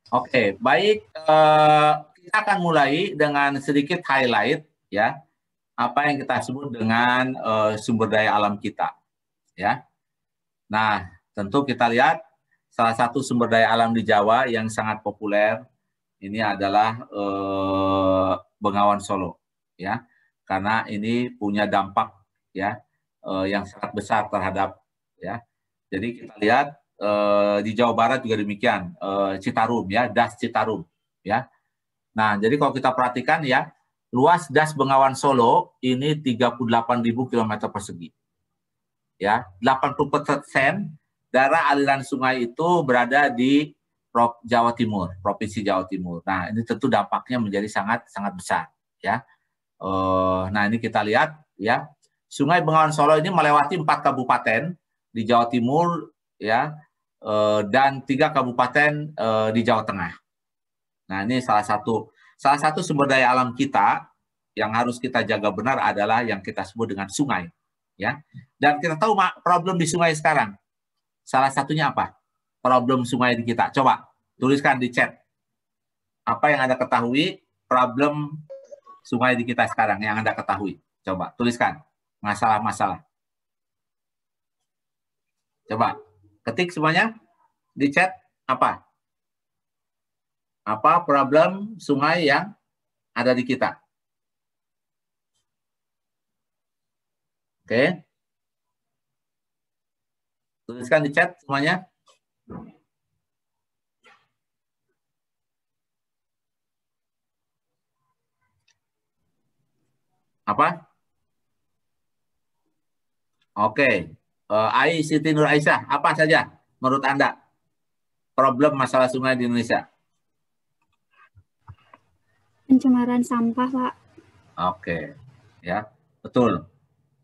Oke, baik. Kita akan mulai dengan sedikit highlight ya, apa yang kita sebut dengan sumber daya alam kita. Ya. Nah, tentu kita lihat salah satu sumber daya alam di Jawa yang sangat populer ini adalah Bengawan Solo, ya, karena ini punya dampak ya yang sangat besar terhadap ya. Jadi kita lihat di Jawa Barat juga demikian, Citarum ya, Das Citarum ya. Nah, jadi kalau kita perhatikan ya, luas Das Bengawan Solo ini 38.000 km persegi. Ya, 80% daerah aliran sungai itu berada di Jawa Timur, Provinsi Jawa Timur. Nah, ini tentu dampaknya menjadi sangat besar ya. Nah, ini kita lihat ya, Sungai Bengawan Solo ini melewati 4 kabupaten di Jawa Timur ya, dan 3 kabupaten di Jawa Tengah. Nah, ini salah satu sumber daya alam kita yang harus kita jaga benar adalah yang kita sebut dengan sungai, ya. Dan kita tahu problem di sungai sekarang. Salah satunya apa? Problem sungai di kita. Coba tuliskan di chat. Apa yang Anda ketahui problem sungai di kita sekarang yang Anda ketahui? Coba tuliskan masalah-masalah. Coba ketik semuanya di chat apa? Apa problem sungai yang ada di kita? Oke. Tuliskan di chat semuanya. Apa? Oke. Siti Nur Aisyah, apa saja menurut Anda problem masalah sungai di Indonesia? Pencemaran sampah, Pak. Oke. Ya, betul.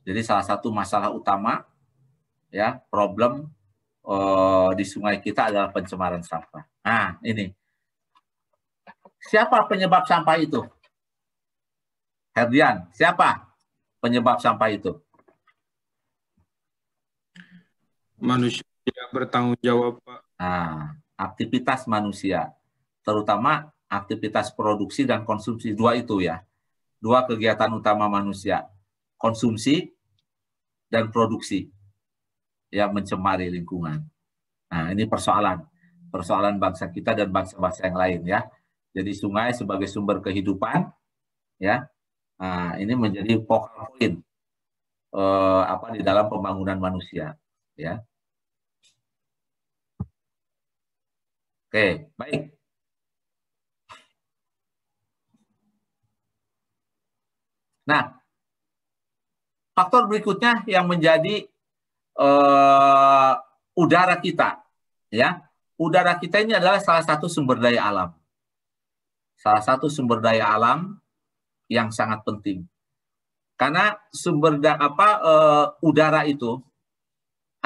Jadi salah satu masalah utama ya, problem di sungai kita adalah pencemaran sampah. Nah, ini. Siapa penyebab sampah itu? Herdian, siapa penyebab sampah itu? Manusia yang bertanggung jawab, Pak. Nah, aktivitas manusia, terutama aktivitas produksi dan konsumsi, dua itu ya. Dua kegiatan utama manusia, konsumsi dan produksi yang mencemari lingkungan. Nah, ini persoalan bangsa kita dan bangsa-bangsa yang lain ya. Jadi sungai sebagai sumber kehidupan ya. Nah, ini menjadi focal point di dalam pembangunan manusia ya. Oke, baik. Nah, faktor berikutnya yang menjadi udara kita, ya. Udara kita ini adalah salah satu sumber daya alam. Salah satu sumber daya alam yang sangat penting. Karena udara itu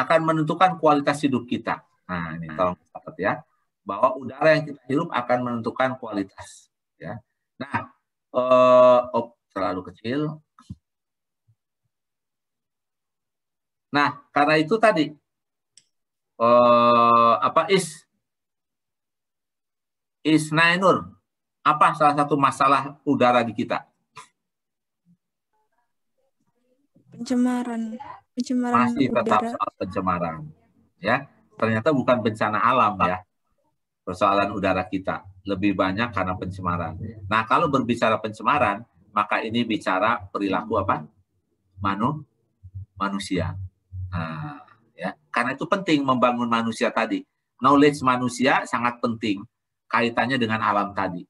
akan menentukan kualitas hidup kita. Nah, ini tolong catat ya, bahwa udara yang kita hirup akan menentukan kualitas. Ya. Nah, terlalu kecil. Nah, karena itu tadi Isnainur, apa salah satu masalah udara di kita? Pencemaran Masih tetap udara. soal pencemaran. Ya, ternyata bukan bencana alam ya. Persoalan udara kita lebih banyak karena pencemaran. Nah, kalau berbicara pencemaran, maka ini bicara perilaku apa? Manusia. Nah, ya, karena itu penting membangun manusia tadi. Knowledge manusia sangat penting kaitannya dengan alam tadi.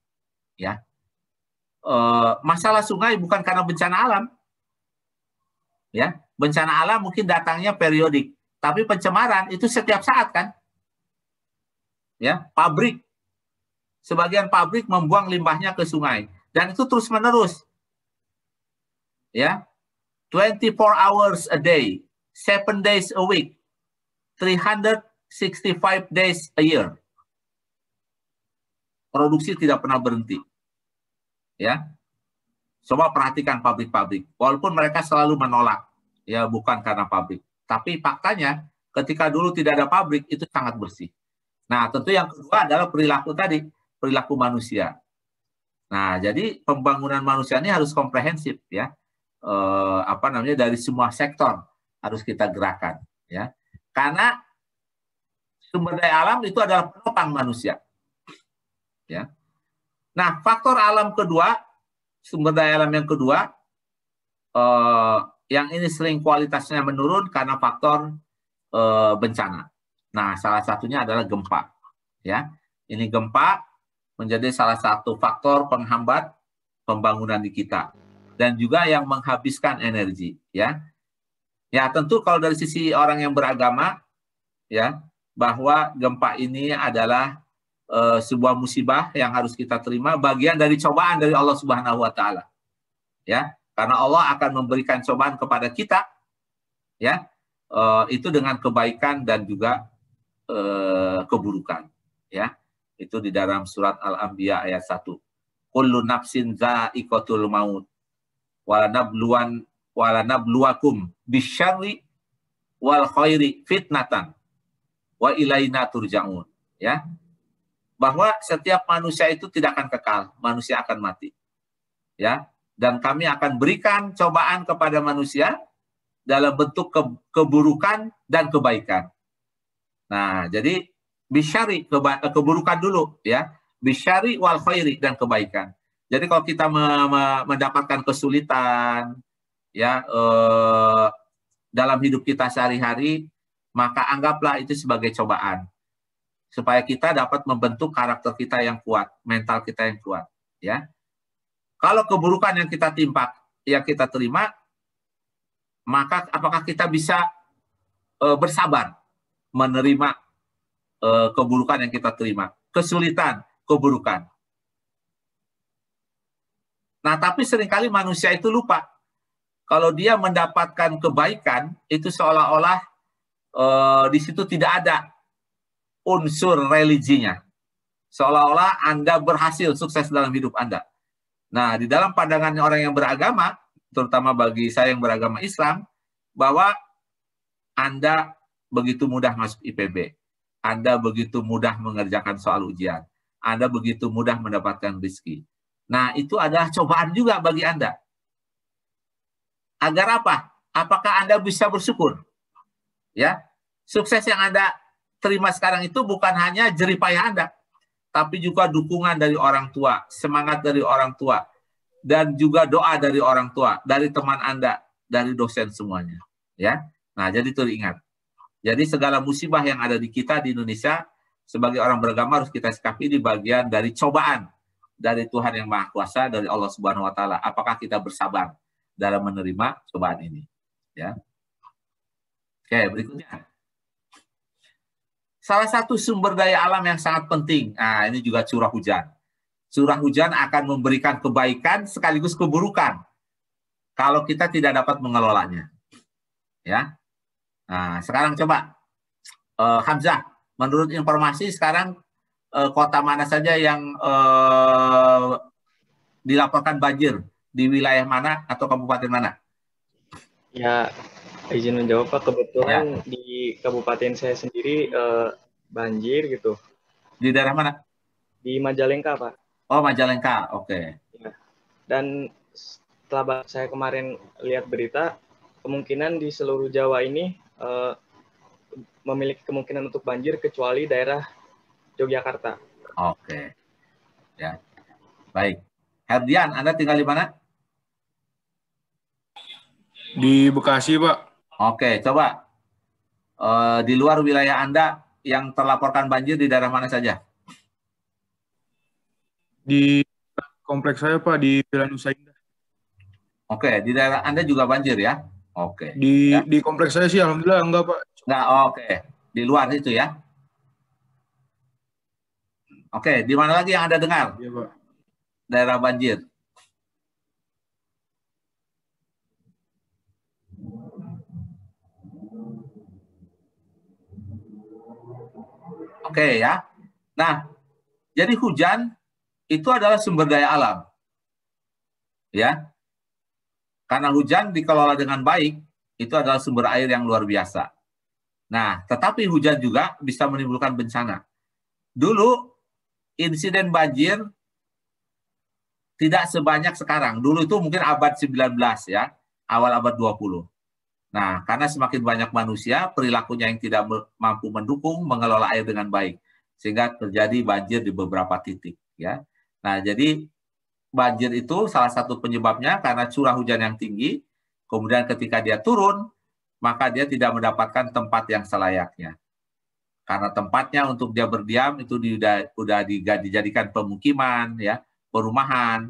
Ya, masalah sungai bukan karena bencana alam. Ya, bencana alam mungkin datangnya periodik, tapi pencemaran itu setiap saat kan. Ya, sebagian pabrik membuang limbahnya ke sungai dan itu terus menerus. Ya, 24 hours a day, 7 days a week, 365 days a year. Produksi tidak pernah berhenti. Ya. Coba perhatikan pabrik-pabrik. Walaupun mereka selalu menolak, ya bukan karena pabrik. Tapi faktanya ketika dulu tidak ada pabrik itu sangat bersih. Nah, tentu yang kedua adalah perilaku tadi. perilaku manusia. Nah, jadi pembangunan manusia ini harus komprehensif ya. Dari semua sektor harus kita gerakan ya. Karena sumber daya alam itu adalah penopang manusia. Ya. Nah, faktor alam kedua, sumber daya alam yang kedua, yang ini sering kualitasnya menurun karena faktor bencana. Nah, salah satunya adalah gempa. Ya, ini gempa menjadi salah satu faktor penghambat pembangunan di kita dan juga yang menghabiskan energi. Ya, tentu kalau dari sisi orang yang beragama, ya, bahwa gempa ini adalah sebuah musibah yang harus kita terima, bagian dari cobaan dari Allah Subhanahu wa taala. Ya, karena Allah akan memberikan cobaan kepada kita ya, itu dengan kebaikan dan juga keburukan ya. Itu di dalam surat Al-Anbiya ayat 1. Kullu nafsin za'iqatul maut walanabluwakum bisyarri wal khairi fitnatan wa ilaina turja'un ya. Bahwa setiap manusia itu tidak akan kekal, manusia akan mati. Ya, dan kami akan berikan cobaan kepada manusia dalam bentuk keburukan dan kebaikan. Nah, jadi bisyari keburukan dulu ya, bisyari wal khairi dan kebaikan. Jadi kalau kita mendapatkan kesulitan ya dalam hidup kita sehari-hari, maka anggaplah itu sebagai cobaan supaya kita dapat membentuk karakter kita yang kuat, mental kita yang kuat, ya. Kalau keburukan yang kita terima, maka apakah kita bisa bersabar menerima keburukan yang kita terima, kesulitan, keburukan. Nah, tapi seringkali manusia itu lupa kalau dia mendapatkan kebaikan itu seolah-olah di situ tidak ada unsur religinya. Seolah-olah Anda berhasil sukses dalam hidup Anda. Nah, di dalam pandangan orang yang beragama, terutama bagi saya yang beragama Islam, bahwa Anda begitu mudah masuk IPB. Anda begitu mudah mengerjakan soal ujian. Anda begitu mudah mendapatkan rezeki. Nah, itu adalah cobaan juga bagi Anda. Agar apa? Apakah Anda bisa bersyukur? Ya, sukses yang Anda terima sekarang itu bukan hanya jeripayah Anda, tapi juga dukungan dari orang tua, semangat dari orang tua, dan juga doa dari orang tua, dari teman Anda, dari dosen semuanya. Ya, nah jadi itu diingat. Jadi segala musibah yang ada di kita di Indonesia, sebagai orang beragama harus kita sikapi di bagian dari cobaan dari Tuhan yang Maha Kuasa, dari Allah Subhanahu Wa Taala. Apakah kita bersabar dalam menerima cobaan ini? Ya. Oke, berikutnya. Salah satu sumber daya alam yang sangat penting, nah ini juga curah hujan. Curah hujan akan memberikan kebaikan sekaligus keburukan kalau kita tidak dapat mengelolanya. Ya. Nah, sekarang coba Hamzah, menurut informasi sekarang kota mana saja yang dilaporkan banjir, di wilayah mana atau kabupaten mana? Ya, izin menjawab Pak, kebetulan ya. Di kabupaten saya sendiri banjir gitu. Di daerah mana? Di Majalengka Pak. Oh, Majalengka, oke. Ya. Dan setelah saya kemarin lihat berita, kemungkinan di seluruh Jawa ini memiliki kemungkinan untuk banjir kecuali daerah Yogyakarta. Oke. Ya. Baik. Herdian, Anda tinggal di mana? Di Bekasi, Pak. Oke, coba di luar wilayah Anda yang terlaporkan banjir di daerah mana saja? Di kompleks saya, Pak, di Villa Nusa Indah. Oke, di daerah Anda juga banjir ya? Oke. Di kompleks saya sih alhamdulillah enggak, Pak. Enggak, oke. Di luar itu ya? Oke, di mana lagi yang Anda dengar? Iya, Pak. Daerah banjir. Oke ya. Nah, jadi hujan itu adalah sumber daya alam. Ya. Karena hujan dikelola dengan baik, itu adalah sumber air yang luar biasa. Nah, tetapi hujan juga bisa menimbulkan bencana. Dulu insiden banjir tidak sebanyak sekarang. Dulu itu mungkin abad 19 ya, awal abad 20. Nah, karena semakin banyak manusia, perilakunya yang tidak mampu mendukung mengelola air dengan baik, sehingga terjadi banjir di beberapa titik ya. Nah, jadi banjir itu salah satu penyebabnya karena curah hujan yang tinggi, kemudian ketika dia turun, maka dia tidak mendapatkan tempat yang selayaknya. Karena tempatnya untuk dia berdiam itu sudah dijadikan pemukiman, ya, perumahan,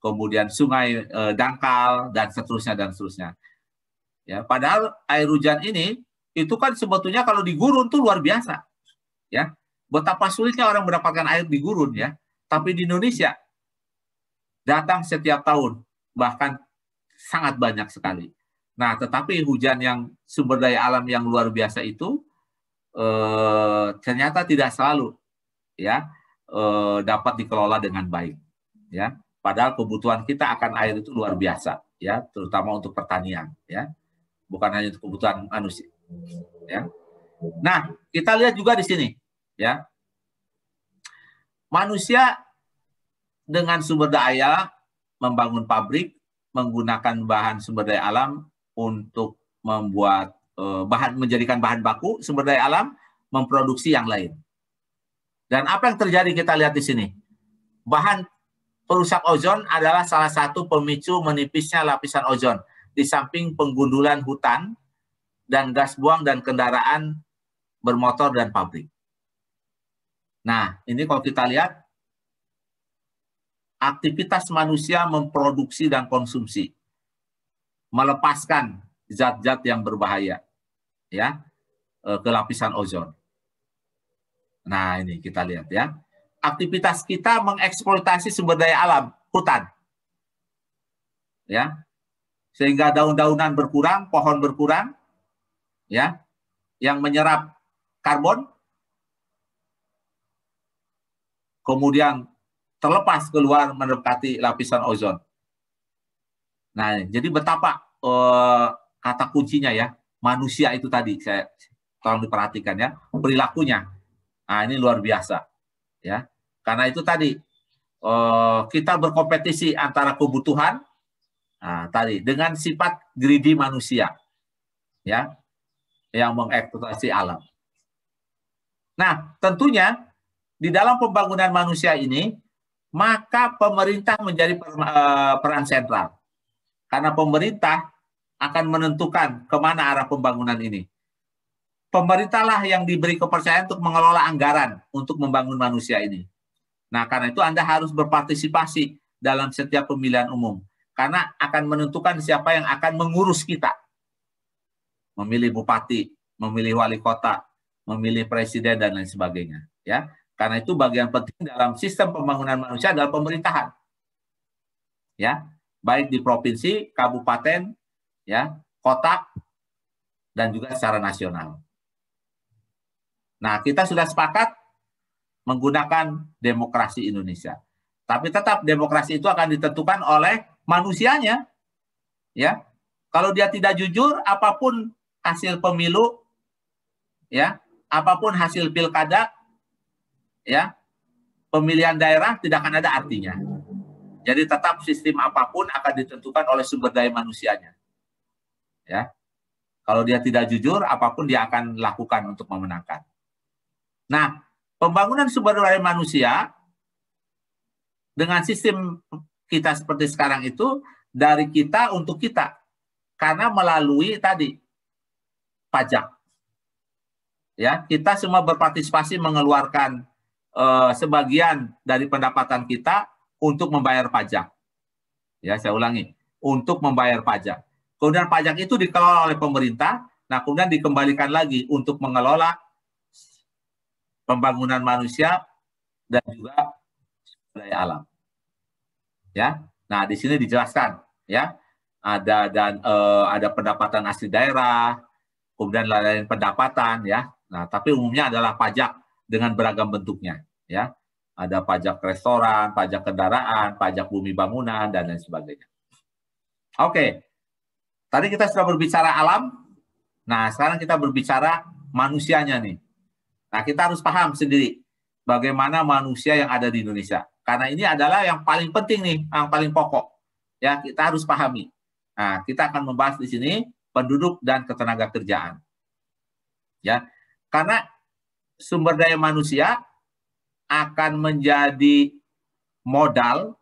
kemudian sungai dangkal, dan seterusnya. Ya, padahal air hujan ini itu kan sebetulnya kalau di gurun tuh luar biasa. Ya, betapa sulitnya orang mendapatkan air di gurun ya. Tapi di Indonesia datang setiap tahun, bahkan sangat banyak sekali. Nah, tetapi hujan yang sumber daya alam yang luar biasa itu ternyata tidak selalu ya dapat dikelola dengan baik. Ya, padahal kebutuhan kita akan air itu luar biasa, ya, terutama untuk pertanian, ya, bukan hanya untuk kebutuhan manusia. Ya. Nah, kita lihat juga di sini, ya, manusia dengan sumber daya membangun pabrik, menggunakan bahan sumber daya alam untuk membuat menjadikan bahan baku sumber daya alam, memproduksi yang lain. Dan apa yang terjadi kita lihat di sini, bahan perusak ozon adalah salah satu pemicu menipisnya lapisan ozon, di samping penggundulan hutan dan gas buang dan kendaraan bermotor dan pabrik. Nah, ini kalau kita lihat, aktivitas manusia memproduksi dan konsumsi, melepaskan zat-zat yang berbahaya, ya, ke lapisan ozon. Nah, ini kita lihat ya. Aktivitas kita mengeksploitasi sumber daya alam, hutan. Ya. Sehingga daun-daunan berkurang, pohon berkurang, ya, yang menyerap karbon, kemudian terlepas keluar mendekati lapisan ozon. Nah, jadi betapa kata kuncinya ya, manusia itu tadi, saya tolong diperhatikan ya, perilakunya. Nah, ini luar biasa, ya, karena itu tadi kita berkompetisi antara kebutuhan, nah, tadi dengan sifat greedy manusia, ya, yang mengeksploitasi alam. Nah, tentunya di dalam pembangunan manusia ini, maka pemerintah menjadi peran sentral, karena pemerintah akan menentukan kemana arah pembangunan ini. Pemerintahlah yang diberi kepercayaan untuk mengelola anggaran untuk membangun manusia ini. Nah, karena itu Anda harus berpartisipasi dalam setiap pemilihan umum, karena akan menentukan siapa yang akan mengurus kita. Memilih bupati, memilih wali kota, memilih presiden, dan lain sebagainya. Ya, karena itu bagian penting dalam sistem pembangunan manusia adalah pemerintahan. Ya, baik di provinsi, kabupaten, ya, kota, dan juga secara nasional. Nah, kita sudah sepakat menggunakan demokrasi Indonesia. Tapi tetap demokrasi itu akan ditentukan oleh manusianya. Ya. Kalau dia tidak jujur, apapun hasil pemilu, ya, apapun hasil pilkada, ya, pemilihan daerah tidak akan ada artinya. Jadi tetap sistem apapun akan ditentukan oleh sumber daya manusianya. Ya. Kalau dia tidak jujur, apapun dia akan lakukan untuk memenangkan. Nah, pembangunan sumber daya manusia dengan sistem kita seperti sekarang itu dari kita untuk kita, karena melalui tadi pajak. Ya, kita semua berpartisipasi mengeluarkan sebagian dari pendapatan kita untuk membayar pajak. Ya, saya ulangi, untuk membayar pajak. Kemudian pajak itu dikelola oleh pemerintah, nah kemudian dikembalikan lagi untuk mengelola pembangunan manusia dan juga daya alam. Ya, nah di sini dijelaskan, ya, ada pendapatan asli daerah, kemudian lain pendapatan, ya. Nah, tapi umumnya adalah pajak dengan beragam bentuknya, ya. Ada pajak restoran, pajak kendaraan, pajak bumi bangunan, dan lain sebagainya. Oke, tadi kita sudah berbicara alam. Nah, sekarang kita berbicara manusianya nih. Nah, kita harus paham sendiri bagaimana manusia yang ada di Indonesia. Karena ini adalah yang paling penting nih, yang paling pokok. Ya, kita harus pahami. Nah, kita akan membahas di sini penduduk dan ketenagakerjaan. Ya, karena sumber daya manusia akan menjadi modal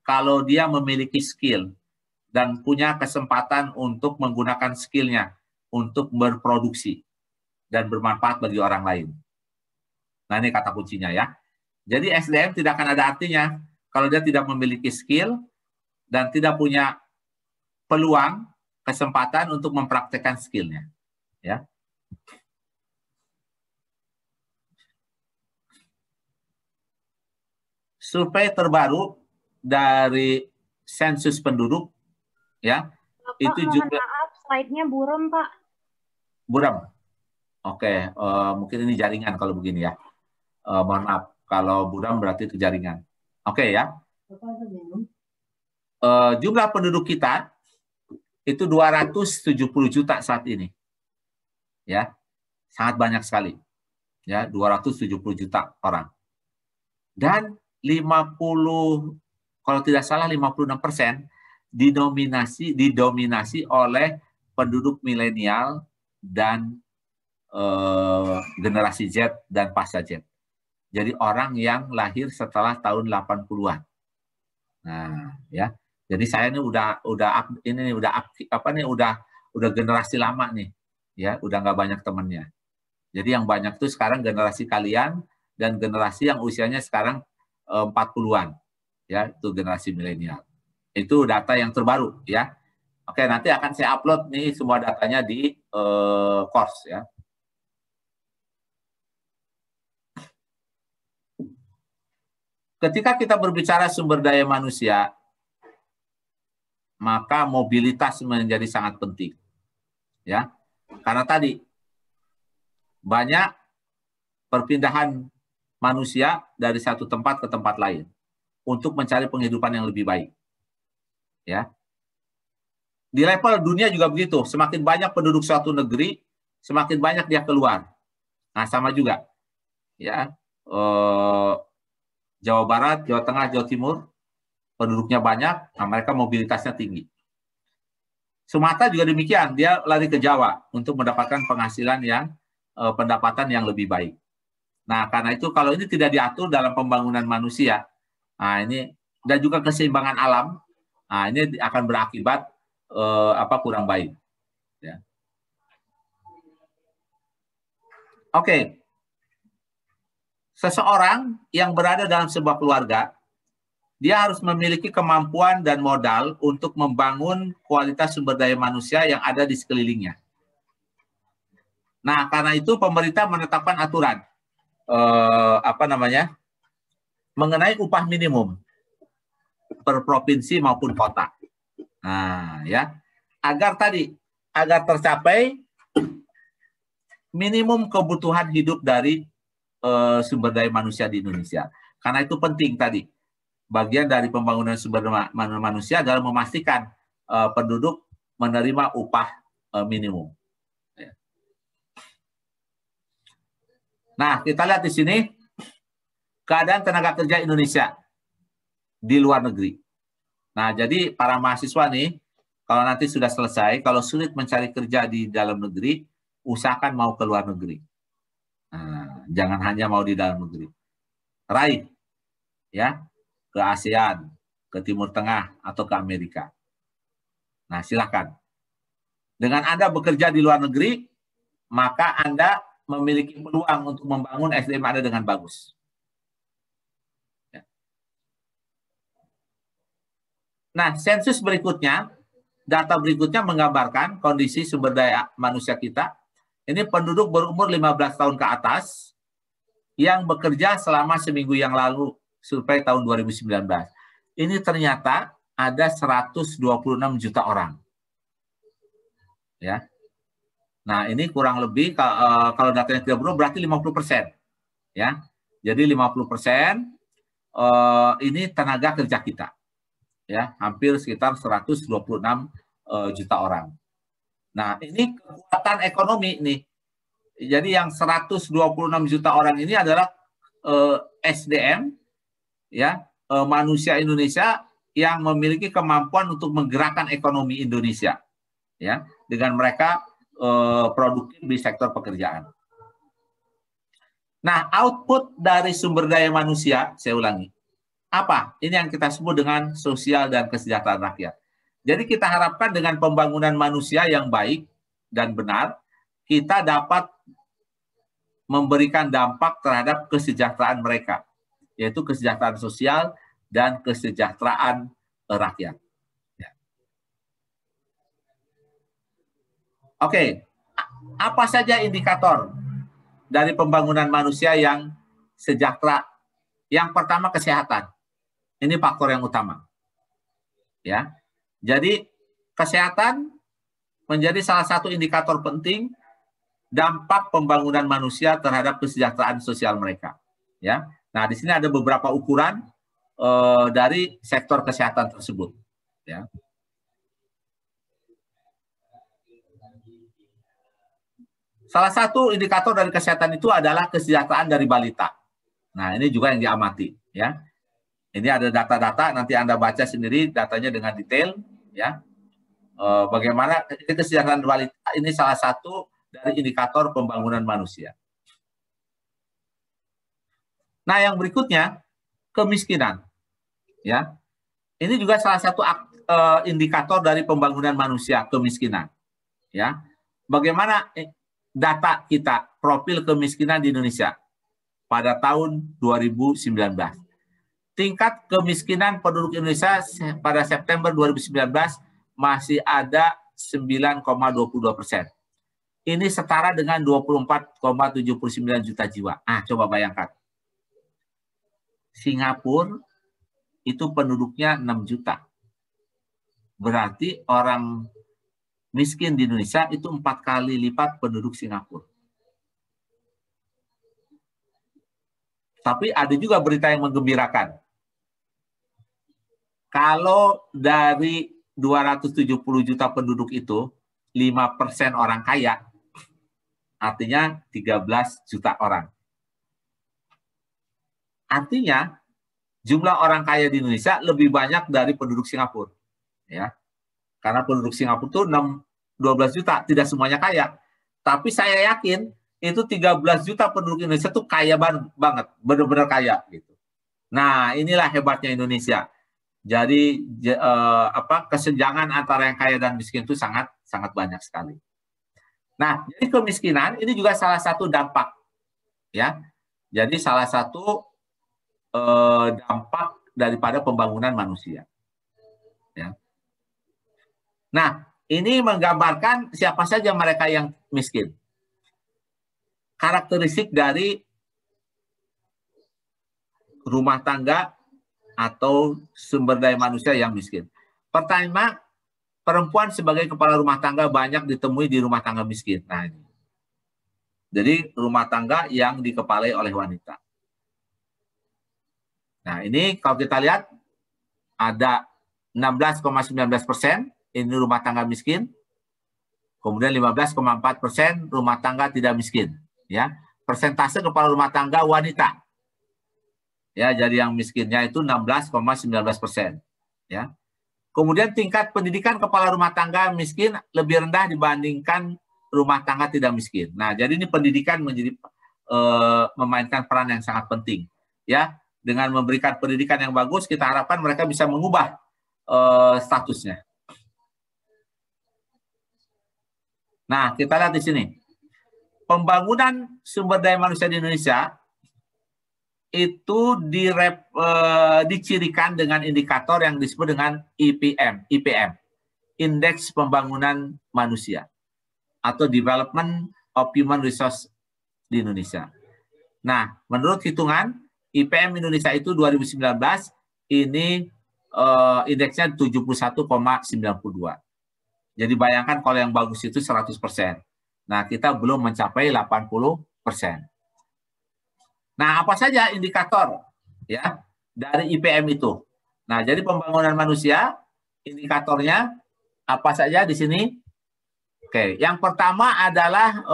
kalau dia memiliki skill dan punya kesempatan untuk menggunakan skillnya untuk berproduksi dan bermanfaat bagi orang lain. Nah, ini kata kuncinya ya. Jadi SDM tidak akan ada artinya kalau dia tidak memiliki skill dan tidak punya peluang, kesempatan untuk mempraktekkan skillnya. Ya. Survei terbaru dari sensus penduduk, ya, Bapak, itu juga. Maaf, slide-nya buram, Pak. Buram. Oke, mungkin ini jaringan kalau begini ya. Mohon maaf, kalau buram berarti itu jaringan. Oke ya. Jumlah penduduk kita itu 270 juta saat ini. Ya. Sangat banyak sekali. Ya, 270 juta orang. Dan 50, kalau tidak salah 56% didominasi oleh penduduk milenial dan generasi Z dan pasca Z. Jadi orang yang lahir setelah tahun 80-an. Nah, ya. Jadi saya ini udah generasi lama nih. Ya, udah nggak banyak temennya. Jadi yang banyak tuh sekarang generasi kalian dan generasi yang usianya sekarang 40-an. Ya, itu generasi milenial. Itu data yang terbaru ya. Oke, nanti akan saya upload nih semua datanya di course ya. Ketika kita berbicara sumber daya manusia, maka mobilitas menjadi sangat penting. Ya. Karena tadi banyak perpindahan manusia dari satu tempat ke tempat lain untuk mencari penghidupan yang lebih baik. Ya. Di level dunia juga begitu, semakin banyak penduduk suatu negeri, semakin banyak dia keluar. Nah, sama juga. Ya. Jawa Barat, Jawa Tengah, Jawa Timur, penduduknya banyak, nah mereka mobilitasnya tinggi. Sumatera juga demikian, dia lari ke Jawa untuk mendapatkan penghasilan yang pendapatan yang lebih baik. Nah, karena itu kalau ini tidak diatur dalam pembangunan manusia, nah ini dan juga keseimbangan alam, nah ini akan berakibat kurang baik. Ya. Oke. Seseorang yang berada dalam sebuah keluarga, dia harus memiliki kemampuan dan modal untuk membangun kualitas sumber daya manusia yang ada di sekelilingnya. Nah, karena itu pemerintah menetapkan aturan mengenai upah minimum per provinsi maupun kota. Nah, ya, agar tercapai minimum kebutuhan hidup dari sumber daya manusia di Indonesia. Karena itu penting tadi. Bagian dari pembangunan sumber daya manusia adalah memastikan penduduk menerima upah minimum. Nah, kita lihat di sini keadaan tenaga kerja Indonesia di luar negeri. Nah, jadi para mahasiswa nih, kalau nanti sudah selesai, kalau sulit mencari kerja di dalam negeri, usahakan mau ke luar negeri. Nah, jangan hanya mau di dalam negeri. Raih, ya, ke ASEAN, ke Timur Tengah, atau ke Amerika. Nah, silakan. Dengan Anda bekerja di luar negeri, maka Anda memiliki peluang untuk membangun SDM Anda dengan bagus. Ya. Nah, sensus berikutnya, data berikutnya menggambarkan kondisi sumber daya manusia kita. Ini penduduk berumur 15 tahun ke atas yang bekerja selama seminggu yang lalu, survei tahun 2019. Ini ternyata ada 126 juta orang. Ya. Nah, ini kurang lebih kalau datanya tidak benar berarti 50%. Ya. Jadi 50% ini tenaga kerja kita. Ya, hampir sekitar 126 juta orang. Nah, ini kekuatan ekonomi nih. Jadi yang 126 juta orang ini adalah SDM, ya, manusia Indonesia yang memiliki kemampuan untuk menggerakkan ekonomi Indonesia, ya, dengan mereka produktif di sektor pekerjaan. Nah, output dari sumber daya manusia, saya ulangi, apa? Ini yang kita sebut dengan sosial dan kesejahteraan rakyat. Jadi kita harapkan dengan pembangunan manusia yang baik dan benar, kita dapat memberikan dampak terhadap kesejahteraan mereka, yaitu kesejahteraan sosial dan kesejahteraan rakyat. Ya. Oke, apa saja indikator dari pembangunan manusia yang sejahtera? Yang pertama, kesehatan. Ini faktor yang utama. Ya. Jadi kesehatan menjadi salah satu indikator penting dampak pembangunan manusia terhadap kesejahteraan sosial mereka. Ya. Nah, di sini ada beberapa ukuran dari sektor kesehatan tersebut. Ya. Salah satu indikator dari kesehatan itu adalah kesejahteraan dari balita. Nah, ini juga yang diamati. Ya. Ini ada data-data, nanti Anda baca sendiri datanya dengan detail. Ya. Bagaimana kesejahteraan balita ini salah satu dari indikator pembangunan manusia. Nah, yang berikutnya, kemiskinan. Ya. Ini juga salah satu indikator dari pembangunan manusia, kemiskinan. Ya. Bagaimana data kita, profil kemiskinan di Indonesia pada tahun 2019. Tingkat kemiskinan penduduk Indonesia pada September 2019 masih ada 9,22%. Ini setara dengan 24,79 juta jiwa. Ah, coba bayangkan. Singapura itu penduduknya 6 juta. Berarti orang miskin di Indonesia itu 4 kali lipat penduduk Singapura. Tapi ada juga berita yang menggembirakan. Kalau dari 270 juta penduduk itu, 5% orang kaya, artinya 13 juta orang. Artinya, jumlah orang kaya di Indonesia lebih banyak dari penduduk Singapura. Ya. Karena penduduk Singapura itu 12 juta, tidak semuanya kaya. Tapi saya yakin, itu 13 juta penduduk Indonesia itu kaya banget, benar-benar kaya. Gitu. Nah, inilah hebatnya Indonesia. Jadi kesenjangan antara yang kaya dan miskin itu sangat banyak sekali. Nah, jadi kemiskinan ini juga salah satu dampak, ya. Jadi salah satu dampak daripada pembangunan manusia. Ya. Nah, ini menggambarkan siapa saja mereka yang miskin. Karakteristik dari rumah tangga atau sumber daya manusia yang miskin. Pertama, perempuan sebagai kepala rumah tangga banyak ditemui di rumah tangga miskin. Nah, ini. Jadi rumah tangga yang dikepalai oleh wanita. Nah, ini kalau kita lihat ada 16,19% ini rumah tangga miskin. Kemudian 15,4% rumah tangga tidak miskin. Ya, persentase kepala rumah tangga wanita. Ya, jadi yang miskinnya itu 16,19%. Ya. Kemudian tingkat pendidikan kepala rumah tangga miskin lebih rendah dibandingkan rumah tangga tidak miskin. Nah, jadi ini pendidikan menjadi memainkan peran yang sangat penting. Ya, dengan memberikan pendidikan yang bagus, kita harapkan mereka bisa mengubah statusnya. Nah, kita lihat di sini. Pembangunan sumber daya manusia di Indonesia itu dicirikan dengan indikator yang disebut dengan IPM, Indeks Pembangunan Manusia, atau Development of Human Resource di Indonesia. Nah, menurut hitungan, IPM Indonesia itu 2019, ini indeksnya 71,92. Jadi bayangkan kalau yang bagus itu 100%. Nah, kita belum mencapai 80%. Nah, apa saja indikator ya dari IPM itu? Nah, jadi pembangunan manusia, indikatornya apa saja di sini? Oke, yang pertama adalah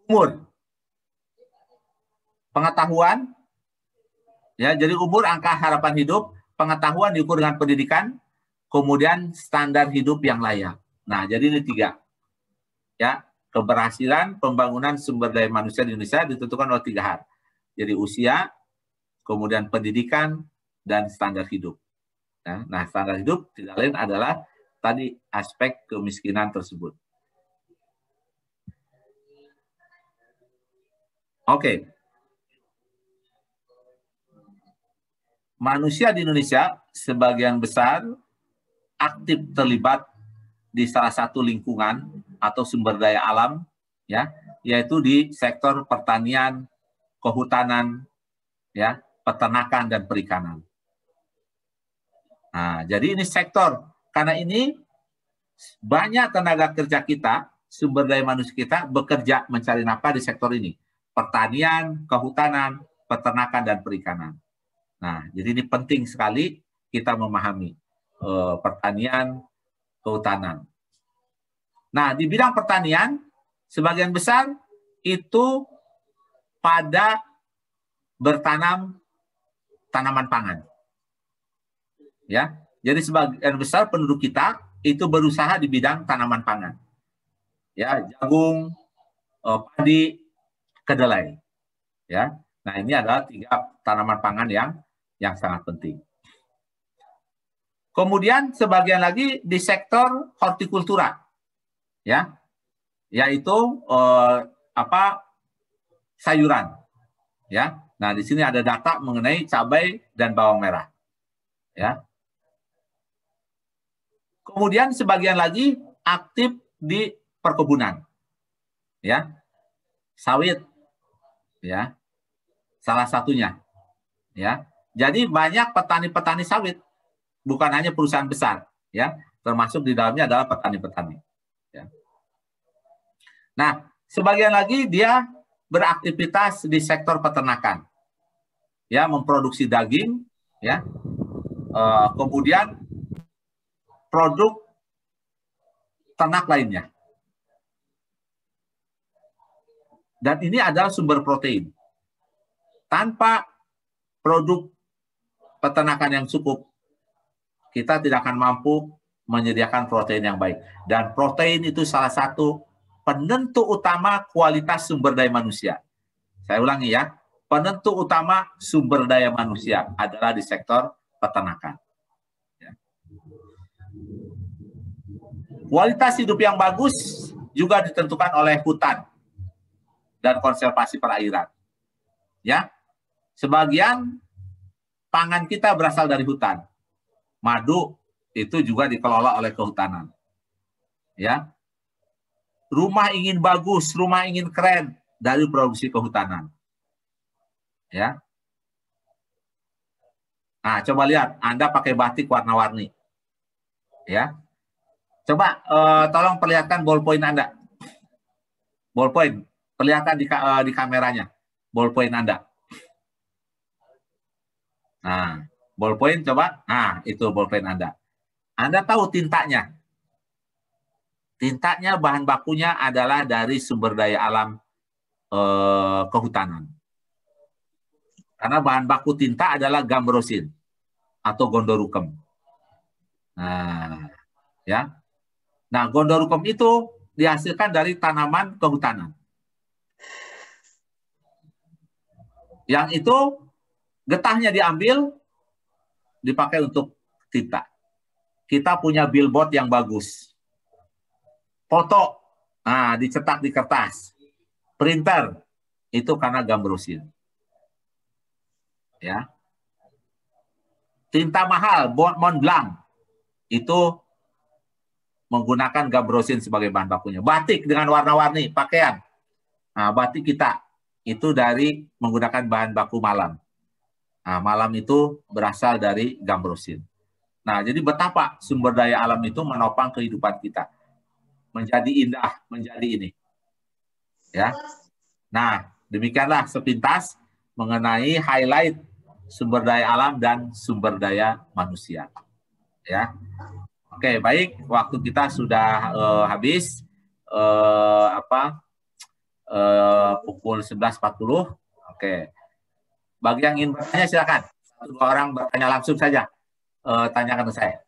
umur, pengetahuan, ya, jadi umur angka harapan hidup, pengetahuan diukur dengan pendidikan, kemudian standar hidup yang layak. Nah, jadi ini 3. Ya, keberhasilan pembangunan sumber daya manusia di Indonesia ditentukan oleh 3 hal. Jadi usia, kemudian pendidikan, dan standar hidup. Ya, nah, standar hidup tidak lain adalah tadi aspek kemiskinan tersebut. Oke. Manusia di Indonesia sebagian besar aktif terlibat di salah satu lingkungan atau sumber daya alam, ya, yaitu di sektor pertanian, kehutanan, ya, peternakan dan perikanan. Nah, jadi ini sektor, karena ini banyak tenaga kerja kita, sumber daya manusia kita bekerja mencari nafkah di sektor ini. Pertanian, kehutanan, peternakan, dan perikanan. Nah, jadi ini penting sekali kita memahami pertanian, kehutanan. Nah, di bidang pertanian, sebagian besar itu pada bertanam tanaman pangan. Ya, jadi sebagian besar penduduk kita itu berusaha di bidang tanaman pangan. Ya, jagung, padi, kedelai. Ya, nah ini adalah 3 tanaman pangan yang sangat penting. Kemudian sebagian lagi di sektor hortikultura, ya, yaitu sayuran, ya. Nah di sini ada data mengenai cabai dan bawang merah, ya. Kemudian sebagian lagi aktif di perkebunan, ya, sawit, ya, salah satunya, ya. Jadi banyak petani-petani sawit, bukan hanya perusahaan besar, ya, termasuk di dalamnya adalah petani-petani. Ya. Nah, sebagian lagi dia beraktivitas di sektor peternakan, ya, memproduksi daging, ya, kemudian produk ternak lainnya. Dan ini adalah sumber protein. Tanpa produk peternakan yang cukup, kita tidak akan mampu menyediakan protein yang baik. Dan protein itu salah satu penentu utama kualitas sumber daya manusia. Saya ulangi ya, penentu utama sumber daya manusia adalah di sektor peternakan. Ya. Kualitas hidup yang bagus juga ditentukan oleh hutan dan konservasi perairan. Ya, sebagian pangan kita berasal dari hutan. Madu itu juga dikelola oleh kehutanan. Ya. Rumah ingin bagus, rumah ingin keren dari produksi kehutanan. Ya. Nah, coba lihat, Anda pakai batik warna-warni. Ya. Coba tolong perlihatkan ballpoint Anda. Ballpoint, perlihatkan di kameranya. Ballpoint Anda. Nah, ballpoint coba. Nah, itu ballpoint Anda. Anda tahu tintanya. Tintanya bahan bakunya adalah dari sumber daya alam kehutanan. Karena bahan baku tinta adalah gambrosin atau gondorukem. Nah, ya. Nah, gondorukem itu dihasilkan dari tanaman kehutanan. Yang itu getahnya diambil, dipakai untuk tinta. Kita punya billboard yang bagus. Foto, nah, dicetak di kertas. Printer, itu karena gambrosin. Ya. Tinta mahal, Mont Blanc, itu menggunakan gambrosin sebagai bahan bakunya. Batik dengan warna-warni, pakaian. Nah, batik kita, itu dari menggunakan bahan baku malam. Nah, malam itu berasal dari gambrosin. Nah, jadi betapa sumber daya alam itu menopang kehidupan kita. Menjadi indah, menjadi ini. Ya. Nah, demikianlah sepintas mengenai highlight sumber daya alam dan sumber daya manusia. Ya. Oke, baik. Waktu kita sudah habis. pukul 11.40. Oke. Bagi yang ingin bertanya silakan. 1-2 orang bertanya langsung saja. Tanyakan ke saya.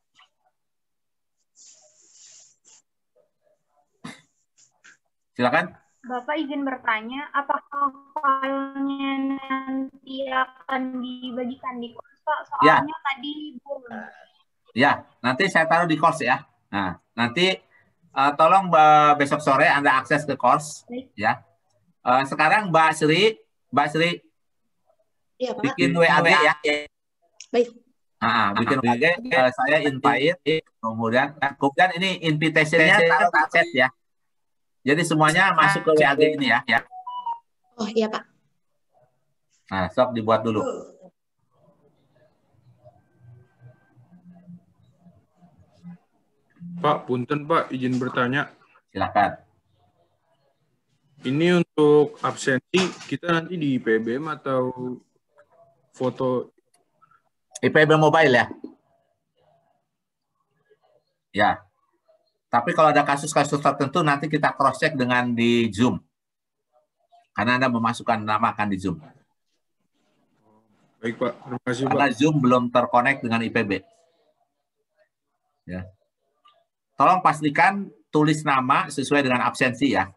Silakan. Bapak izin bertanya, apakah filenya nanti akan dibagikan di kurs, Pak? Soalnya tadi belum. Ya, nanti saya taruh di course ya. Nah, nanti tolong besok sore Anda akses ke course. Ya. Sekarang Mbak Sri, Iya, Pak. bikin WAG ya. Baik. Bikin WAG, saya invite, kemudian ini invitation-nya taruh di chat ya. Jadi semuanya masuk ke WAG ini ya. Oh iya Pak. Nah, sok dibuat dulu. Pak, punten Pak, izin bertanya. Silakan. Ini untuk absensi, kita nanti di IPBM atau foto? IPB Mobile ya? Ya. Tapi kalau ada kasus-kasus tertentu nanti kita cross-check dengan di Zoom. Karena Anda memasukkan nama akan di Zoom. Baik Pak, terima kasih Pak. Karena Zoom belum terkonek dengan IPB. Ya. Tolong pastikan tulis nama sesuai dengan absensi ya.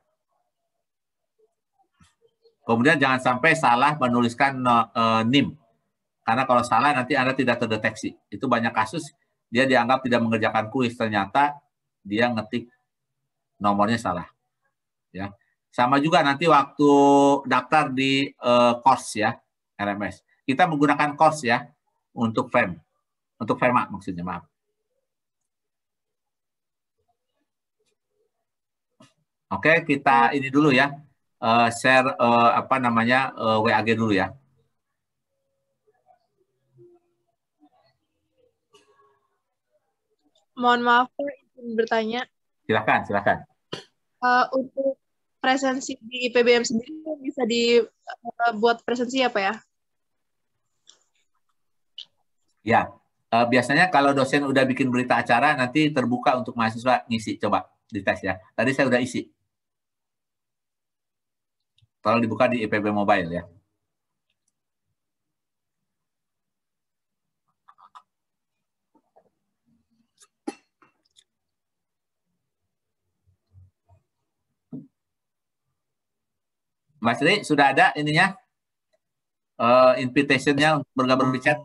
Kemudian jangan sampai salah menuliskan NIM. Karena kalau salah nanti Anda tidak terdeteksi. Itu banyak kasus dia dianggap tidak mengerjakan kuis, ternyata dia ngetik nomornya salah. Ya. Sama juga nanti waktu daftar di course ya, RMS. Kita menggunakan course ya untuk FEM. Untuk FEMA maksudnya, maaf. Oke, kita ini dulu ya. Share WAG dulu ya. Mohon maaf, izin bertanya. Silakan. Untuk presensi di IPBM sendiri bisa dibuat presensi apa ya? Ya, biasanya kalau dosen udah bikin berita acara, nanti terbuka untuk mahasiswa ngisi. Coba dites ya. Tadi saya udah isi. Tolong dibuka di IPB Mobile ya. Mas Ri, sudah ada ininya? Invitation-nya untuk bergabung di chat?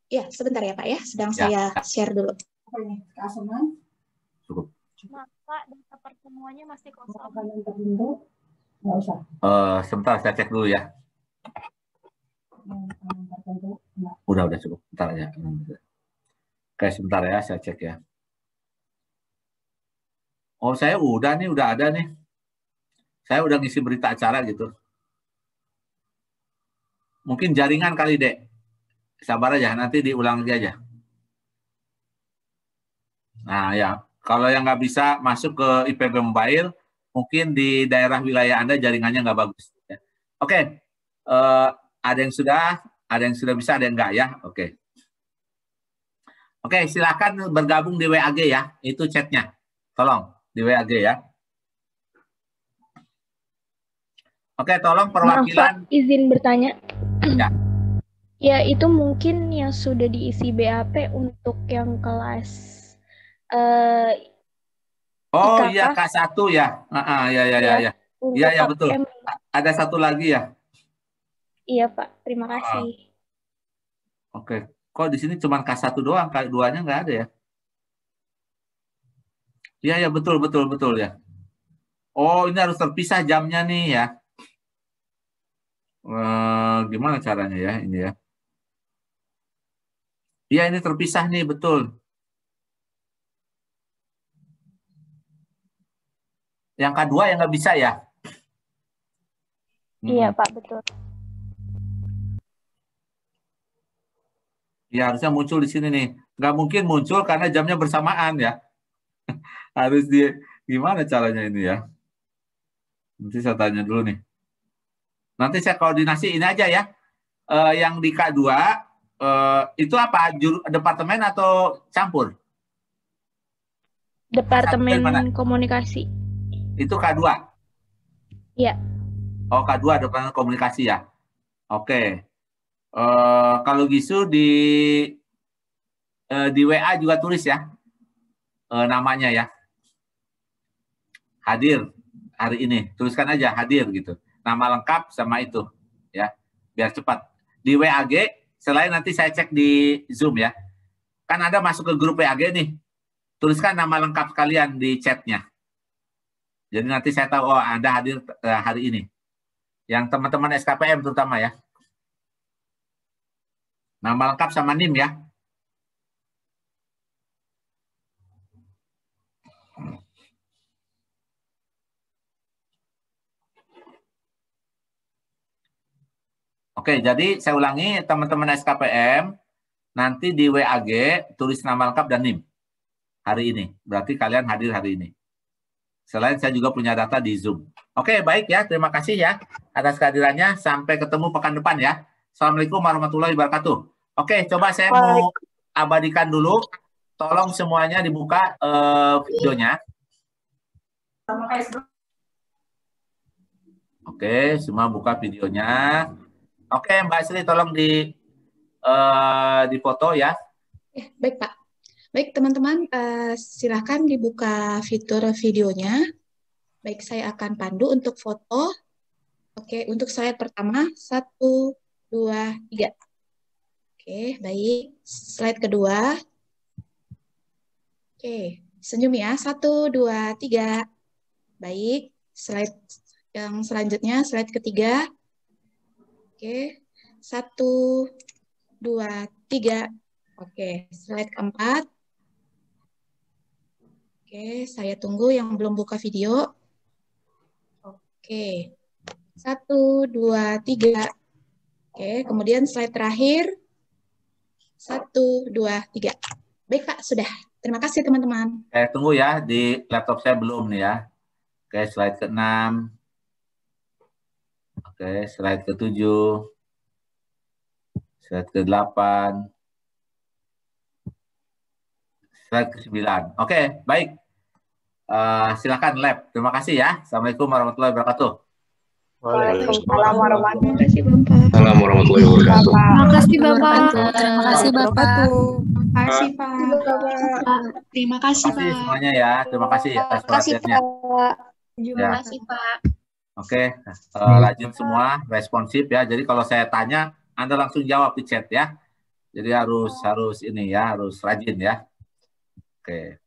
Iya, sebentar ya Pak ya. Sedang saya share dulu. Cukup. Maaf, Pak, data pertemuannya masih kosong. Sebentar, saya cek dulu ya. Udah cukup. Bentar aja. Oke, sebentar ya, saya cek ya. Oh, saya udah ada nih. Saya udah ngisi berita acara gitu. Mungkin jaringan kali, Dek. Sabar aja, nanti diulang aja. Nah, ya. Kalau yang nggak bisa masuk ke IPB Mobile, mungkin di daerah wilayah Anda jaringannya nggak bagus. Ya. Oke. Ada yang sudah bisa, ada yang nggak ya? Oke. Oke, silakan bergabung di WAG ya. Itu chatnya. Tolong, di WAG ya. Oke, tolong perwakilan. Maaf, Pak, izin bertanya. Ya. Ya, itu mungkin yang sudah diisi BAP untuk yang kelas Oh IKK. iya, K1 ya. Ya. Iya, betul. Ada satu lagi ya. Iya, Pak. Terima kasih. Oke. Kok di sini cuma K1 doang, K2-nya nggak ada ya? Iya, betul ya. Oh, ini harus terpisah jamnya nih ya. Gimana caranya ya ini ya? Iya, ini terpisah nih, betul. Yang K2 yang nggak bisa ya? Iya, Pak, betul. Ya, harusnya muncul di sini nih. Nggak mungkin muncul karena jamnya bersamaan ya. Harus gimana caranya ini ya? Nanti saya tanya dulu nih. Nanti saya koordinasi ini aja ya. Yang di K2, itu apa? Departemen atau campur? Departemen Komunikasi. Itu K2? Iya. Oh, K2 departemen komunikasi ya. Oke. Kalau Gisu di WA juga tulis ya namanya ya. Hadir hari ini. Tuliskan aja hadir gitu. Nama lengkap sama itu ya. Biar cepat. Di WAG selain nanti saya cek di Zoom ya. Kan Anda masuk ke grup WAG nih. Tuliskan nama lengkap kalian di chatnya. Jadi nanti saya tahu oh Anda hadir hari ini. Yang teman-teman SKPM terutama ya. Nama lengkap sama NIM ya. Oke, jadi saya ulangi teman-teman SKPM, nanti di WAG tulis nama lengkap dan NIM hari ini. Berarti kalian hadir hari ini. Selain saya juga punya data di Zoom. Oke, baik ya. Terima kasih ya atas kehadirannya. Sampai ketemu pekan depan ya. Assalamualaikum warahmatullahi wabarakatuh. Oke, coba saya mau abadikan dulu. Tolong semuanya dibuka videonya. Oke, semua buka videonya. Oke, Mbak Sri, tolong di foto ya. Baik, Pak. Baik, teman-teman, silakan dibuka fitur videonya. Baik, saya akan pandu untuk foto. Oke, untuk slide pertama, 1, 2, 3. Oke, baik. Slide kedua. Oke, senyum ya. 1, 2, 3. Baik, slide yang selanjutnya, slide ketiga. Oke, 1, 2, 3. Oke, slide keempat. Oke, saya tunggu yang belum buka video. Oke, 1, 2, 3. Oke, kemudian slide terakhir. 1, 2, 3. Baik, Pak, sudah. Terima kasih, teman-teman. Tunggu ya, di laptop saya belum nih ya. Oke, slide ke-6. Oke, slide ke-7. Slide ke-8. Slide ke-9. Oke, baik. Silakan lab. Terima kasih ya. Assalamualaikum warahmatullahi wabarakatuh. Waalaikumsalam warahmatullahi Assalamualaikum warahmatullahi wabarakatuh. Terima kasih, Bapak. Terima kasih, Bapak. Terima kasih, Pak. Terima kasih, Terima kasih Pak. semuanya ya. Terima kasih atas perhatiannya. Terima kasih, Pak. Oke, rajin semua, responsif ya. Jadi kalau saya tanya, Anda langsung jawab di chat ya. Jadi harus ini ya, harus rajin ya. Oke.